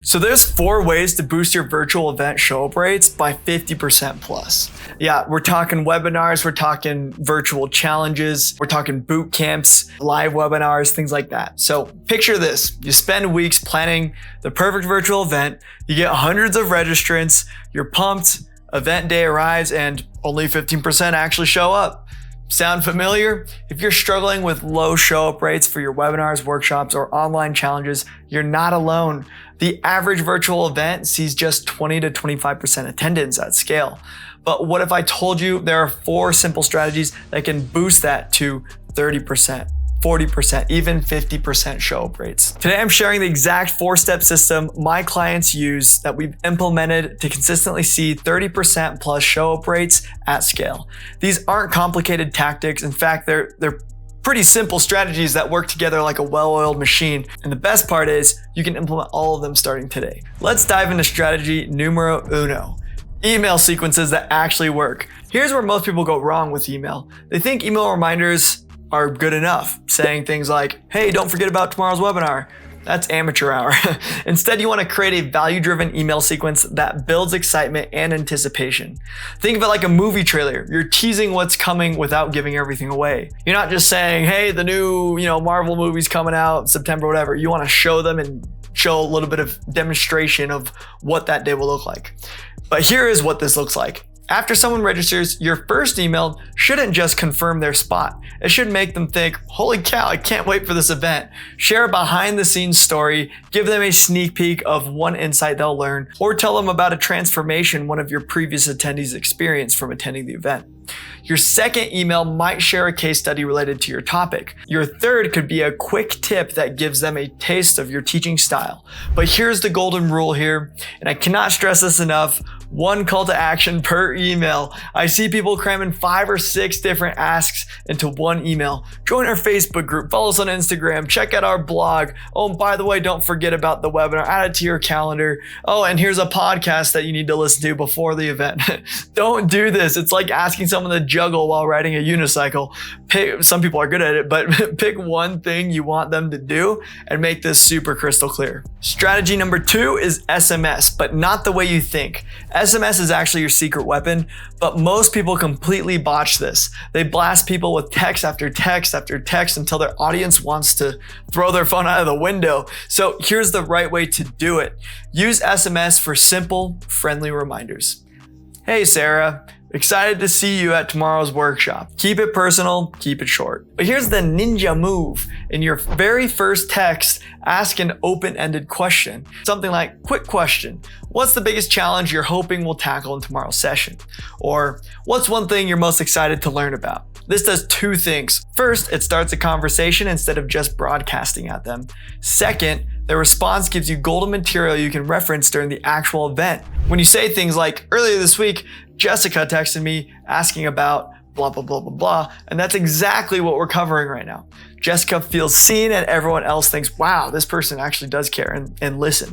So there's 4 ways to boost your virtual event show up rates by 50% plus. Yeah, we're talking webinars, we're talking virtual challenges, we're talking boot camps, live webinars, things like that. So picture this, you spend weeks planning the perfect virtual event, you get hundreds of registrants, you're pumped, event day arrives and only 15% actually show up. Sound familiar? If you're struggling with low show up rates for your webinars, workshops, or online challenges, you're not alone. The average virtual event sees just 20 to 25% attendance at scale. But what if I told you there are 4 simple strategies that can boost that to 30%? 40%, even 50% show up rates. Today, I'm sharing the exact 4-step system my clients use that we've implemented to consistently see 30% plus show up rates at scale. These aren't complicated tactics. In fact, they're pretty simple strategies that work together like a well-oiled machine. And the best part is you can implement all of them starting today. Let's dive into strategy numero uno. Email sequences that actually work. Here's where most people go wrong with email. They think email reminders are good enough, saying things like, hey, don't forget about tomorrow's webinar. That's amateur hour. Instead, you want to create a value-driven email sequence that builds excitement and anticipation. Think of it like a movie trailer. You're teasing what's coming without giving everything away. You're not just saying, hey, the new Marvel movie's coming out September, whatever. You want to show them and show a little bit of demonstration of what that day will look like. But here is what this looks like. After someone registers, your first email shouldn't just confirm their spot. It should make them think, holy cow, I can't wait for this event. Share a behind the scenes story, give them a sneak peek of one insight they'll learn, or tell them about a transformation one of your previous attendees experienced from attending the event. Your second email might share a case study related to your topic. Your third could be a quick tip that gives them a taste of your teaching style. But here's the golden rule here, and I cannot stress this enough. 1 call to action per email. I see people cramming 5 or 6 different asks into 1 email. Join our Facebook group, follow us on Instagram, check out our blog. Oh, and by the way, don't forget about the webinar, add it to your calendar. Oh, and here's a podcast that you need to listen to before the event. Don't do this. It's like asking someone to juggle while riding a unicycle. Some people are good at it, but pick one thing you want them to do and make this super crystal clear. Strategy number 2 is SMS, but not the way you think. SMS is actually your secret weapon, but most people completely botch this. They blast people with text after text after text until their audience wants to throw their phone out of the window. So here's the right way to do it. Use SMS for simple, friendly reminders. Hey, Sarah. Excited to see you at tomorrow's workshop. Keep it personal, keep it short. But here's the ninja move. In your very first text, ask an open-ended question. Something like, quick question. What's the biggest challenge you're hoping we'll tackle in tomorrow's session? Or what's one thing you're most excited to learn about? This does 2 things. First, it starts a conversation instead of just broadcasting at them. Second, the response gives you golden material you can reference during the actual event. When you say things like, earlier this week, Jessica texted me asking about blah, blah, blah, blah, blah. And that's exactly what we're covering right now. Jessica feels seen and everyone else thinks, wow, this person actually does care and listen.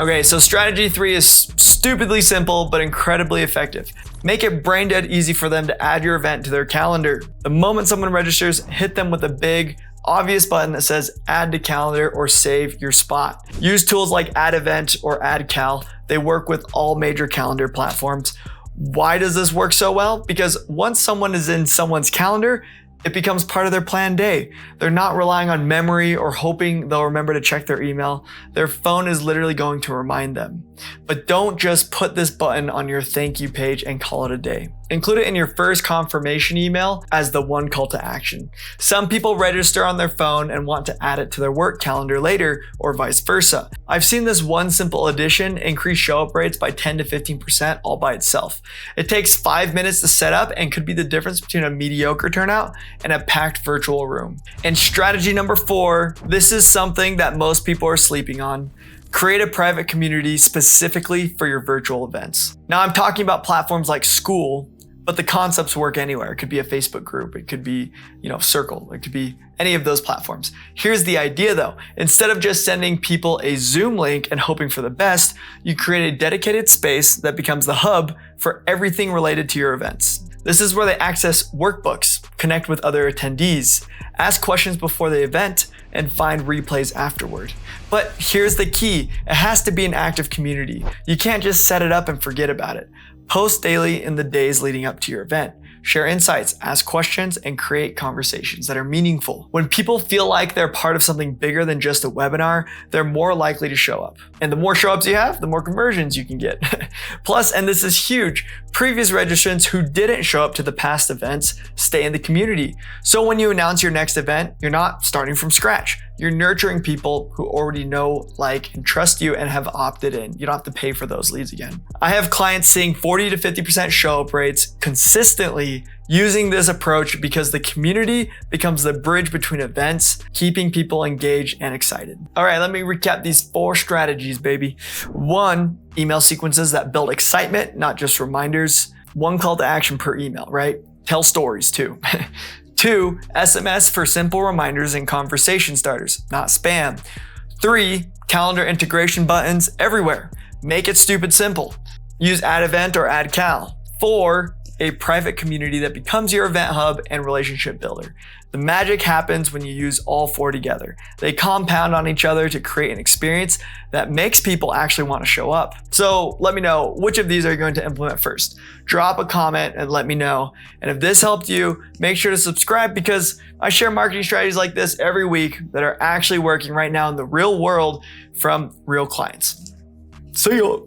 Okay, so strategy 3 is stupidly simple, but incredibly effective. Make it brain dead easy for them to add your event to their calendar. The moment someone registers, hit them with a big, obvious button that says add to calendar or save your spot. Use tools like Add Event or Add Cal. They work with all major calendar platforms. Why does this work so well? Because once someone is in someone's calendar, it becomes part of their planned day. They're not relying on memory or hoping they'll remember to check their email. Their phone is literally going to remind them. But don't just put this button on your thank you page and call it a day. Include it in your first confirmation email as the 1 call to action. Some people register on their phone and want to add it to their work calendar later, or vice versa. I've seen this one simple addition increase show up rates by 10 to 15% all by itself. It takes 5 minutes to set up and could be the difference between a mediocre turnout and a packed virtual room. And strategy number 4, this is something that most people are sleeping on. Create a private community specifically for your virtual events. Now I'm talking about platforms like School, but the concepts work anywhere. It could be a Facebook group, it could be, Circle, it could be any of those platforms. Here's the idea though. Instead of just sending people a Zoom link and hoping for the best, you create a dedicated space that becomes the hub for everything related to your events. This is where they access workbooks, connect with other attendees, ask questions before the event, and find replays afterward. But here's the key, it has to be an active community. You can't just set it up and forget about it. Post daily in the days leading up to your event. Share insights, ask questions, and create conversations that are meaningful. When people feel like they're part of something bigger than just a webinar, they're more likely to show up. And the more show-ups you have, the more conversions you can get. Plus, and this is huge, previous registrants who didn't show up to the past events stay in the community. So when you announce your next event, you're not starting from scratch. You're nurturing people who already know, like, and trust you and have opted in. You don't have to pay for those leads again. I have clients seeing 40 to 50% show-up rates consistently using this approach because the community becomes the bridge between events, keeping people engaged and excited. All right, let me recap these 4 strategies, baby. 1, email sequences that build excitement, not just reminders. 1 call to action per email, right? Tell stories too. 2, SMS for simple reminders and conversation starters, not spam. 3, calendar integration buttons everywhere. Make it stupid simple. Use add event or add cal. 4, a private community that becomes your event hub and relationship builder. The magic happens when you use all 4 together. They compound on each other to create an experience that makes people actually want to show up. So let me know, which of these are you going to implement first? Drop a comment and let me know. And if this helped you, make sure to subscribe because I share marketing strategies like this every week that are actually working right now in the real world from real clients. See ya.